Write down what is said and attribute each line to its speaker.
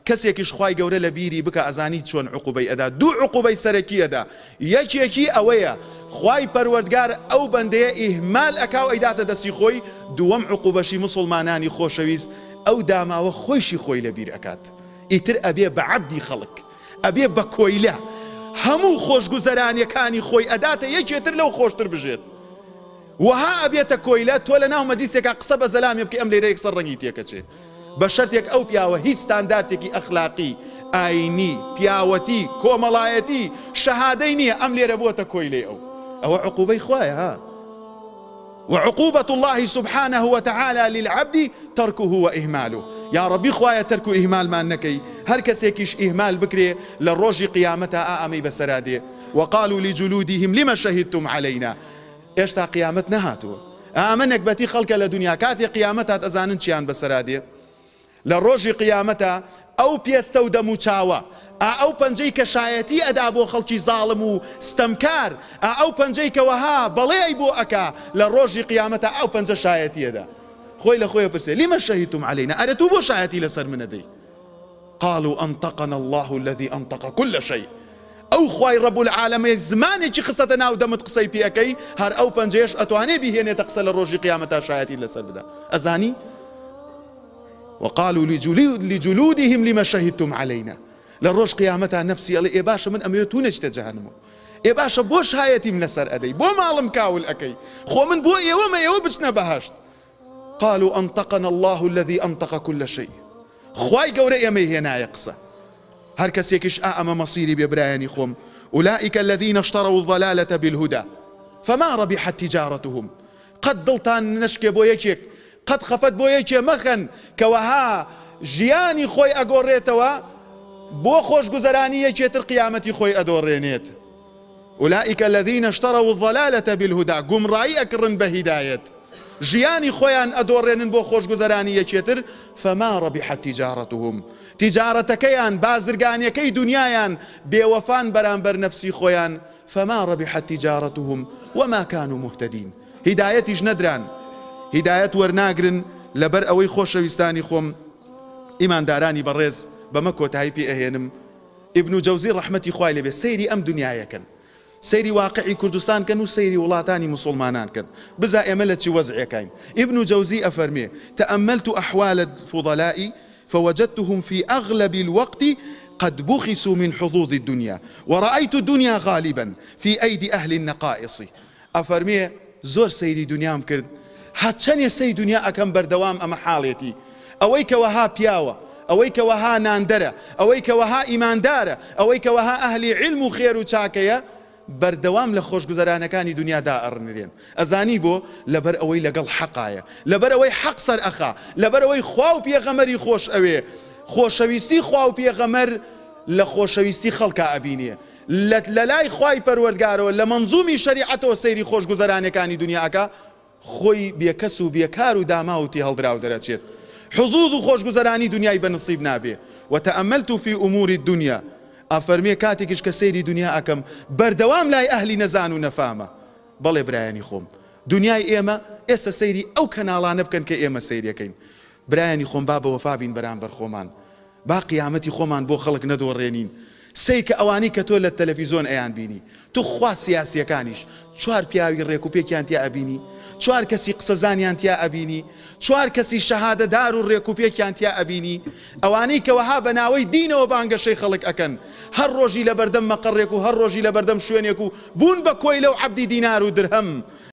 Speaker 1: کەسێکیش خوای گەورە لە بیری بکە ئەزانی چۆن عقوبەی ئەدا. دوو عقوبەی سەرەکی ئەدا. یەکێکی ئەوەیە خوای پەروەردگار ئەو بەندەیە ئیهمال ئەکاو ئەیداتە دەستی خۆی. دووەم عقوبەشی مسلمانانی خۆشەویست ئەو داماوە خۆیشی خۆی لەبیر ئەکات. ئیتر ئەبێ بە عەبدی خەڵک، ئەبێ بە کۆیلە هەموو خۆشگوزەرانیەکانی خۆی ئەداتە یەکێتر لەو خۆشتر بژێت. وها ئەبێتە کۆیلە تۆ لە ناو مەجلیسێکا قسە بە زەلامی بکەی ئەم لێرە یەکسەر ڕەنگی تێکەچێ. بە شەرتێک ئەو پیاوە هیچ ستانداردێکی ئەخلاقی ئاینی پیاوەتی کۆمەڵایەتی شەهادەی نییە ئەم لێرە بووەتە کۆیلەی ئەوە عقوبەی خوایە ها. وعقوبة الله سبحانه وتعالى للعبد تركه وإهماله. يا ربي خوايا ترك إهمال ما نكي هر كسيكيش إهمال بكري للروج قيامتها آمي بسرادي. وقالوا لجلودهم لما شهدتم علينا. إيش تا قيامتنا هاتو آمنك بتي خلق لدنيا كاتي قيامتها تزانن شيان بسرادي للروج قيامتها أو بيستودموا چاوا ئەو پەنجەی کە شایەتی ئەدا بۆ خەڵکی زاڵم و ستەمکار ئەو پەنجەی کە وەها بەڵێی بۆ ئەکا لە ڕۆژی قیامەتە ئەو پەنجە شایەتی ئەدا. خۆی لە خۆی پرسێ لما شهدتم علينا ئەرە تو بۆ شایەتی لەسەر من ئەدەی؟ قالوا أنطقنا الله الذي أنطق كل شيء. ئەو خوای رب العالمین زمانێکی خستە ناو دەمت قسەی پێ ئەەکەی هەر ئەو پەنجەیەش ئەتوانێ بیهێنێتە قسە لە ڕۆژی قیامەتە شایەتی لەسەر بدا. ئەزانی وقالوا لجلودهم لما شهدتم علينا. لروج قيامتها نفسي الله إباشا من أميتونش تجهنمو إباشا بوش هايتي من سر أدي بو مالم كاول أكي خو من بو إيوه ما إيوه بشنا بهاشت. قالوا أنطقنا الله الذي أنطق كل شيء. خواي قوري يمي هنا يقصى هر كسيكش أما مصيري ببراياني خوم. أولئك الذين اشتروا الضلالة بالهدى فما ربحت تجارتهم. قد ضلتان نشكي بويكيك قد خفت بويكي مخن كوها جياني خوي أقوريتوا بۆ خۆشگوزەرانی یەکێتر قیامەتی خۆی ئەدۆڕێنێت. أولئك الذين اشتروا الضلالة بالهدى. گومڕایی ئەکڕن بە هیدایەت ژیانی خۆیان ئەدۆڕێنن بۆ خۆشگوزەرانی یەکێتر. فما ربحت تجارتهم. تجارەتەکەیان بازرگانیەکەی دنیایان بێوەفان بەرامبەر نەفسی خۆیان. فما ربحت تجارتهم وما كانوا مهتدين. هیدایەتیش نەدران هیدایەت وەرناگرن لەبەر ئەوەی خۆشەویستانی خۆم ئیماندارانی بەڕێز بەمە کۆتایی پێ ئەهێنم. ئیبن جەوزی ڕەحمەتی خوای لێبێ سەیری ئەم دنیایەکەن سەیری واقعی کوردستان کەن و سەیری وڵاتانی مسلمانان کەن بزا ئێمە لە چی وەزعەکەین. ئیبن جەوزی ئەفەرمێ تأملت أحوال الفضلاء فوجدتهم في أغلب الوقت قد بخسوا من حظوظ الدنيا ورأيت الدنيا غالبا في أيدي أهل النقائص. ئەفەرمێ زۆر سەیری دنیام کرد هەچەنێ سەی دنیا ئەکەم بەردەوام ئەمە حاڵێتی ئەوەی کە وەها پیاوە ئەوەی کە وەها ناندەرە ئەوەی کە وەها ئیماندارە ئەوەی کە وەها ئەهلی علم و خێر و چاکەیە بەردەوام لە خۆشگوزەرانەکانی دنیادا ئەڕنرێن. ئەزانی بۆ لەبەر ئەوەی لەگەڵ حەقایە لەبەر ئەوەی حەق سەر ئەخا لەبەر ئەوەی خوا و پێغەمەری خۆش ئەوێ خۆشەویستی خوا و پێغەمەر لە خۆشەویستی خەڵکا ئەبینێ لە لای خوای پەروەردگارەوە لە مەنزومی شەریعەتەوە سەیری خۆشگوزەرانەکانی دنیاکە خۆی بێکەس و بێکار و داماوتی هەڵدراو دەرەچێت. حظوظ و خۆشگوزەرانی دنیای بەنسیب نابێ. وتأملت في أمور الدنيا. ئەفەرمێ کاتێکیش کە سەیری دنیا ئەکەم بەردەوام لای ئەهلی نەزان و نەفامە. بەڵێ برایانی خۆم دنیای ئێمە ئێستا سەیری ئەو کەناڵانە بکەن کە ئێمە سەیریەکەین. برایانی خۆم با بە وەفا بین بەرامبەر خۆمان با قیامەتی خۆمان بۆ خەڵک نەدۆڕێنین. سەی کە ئەوانەی کە تۆ لە تەلەڤیزۆن ئەیان بینی تو خوا سیاسیەکانیش چوار پیاوی ڕێک و پێکیان تیا ئەبینی چوار کەسی قسەزانیان تیا ئەبینی چوار کەسی شەهادەدار و ڕێک و پێکیان تیا ئەبینی ئەوانەی کە وەها بە ناوەی دینەوە بانگەشەی خەڵک ئەکەن هەر ڕۆژی لە بەردەم مەقەڕێک و هەر ڕۆژی لە بەردەم شوێنێک و بوون بە کۆیلە و عەبدی دینار و درهەم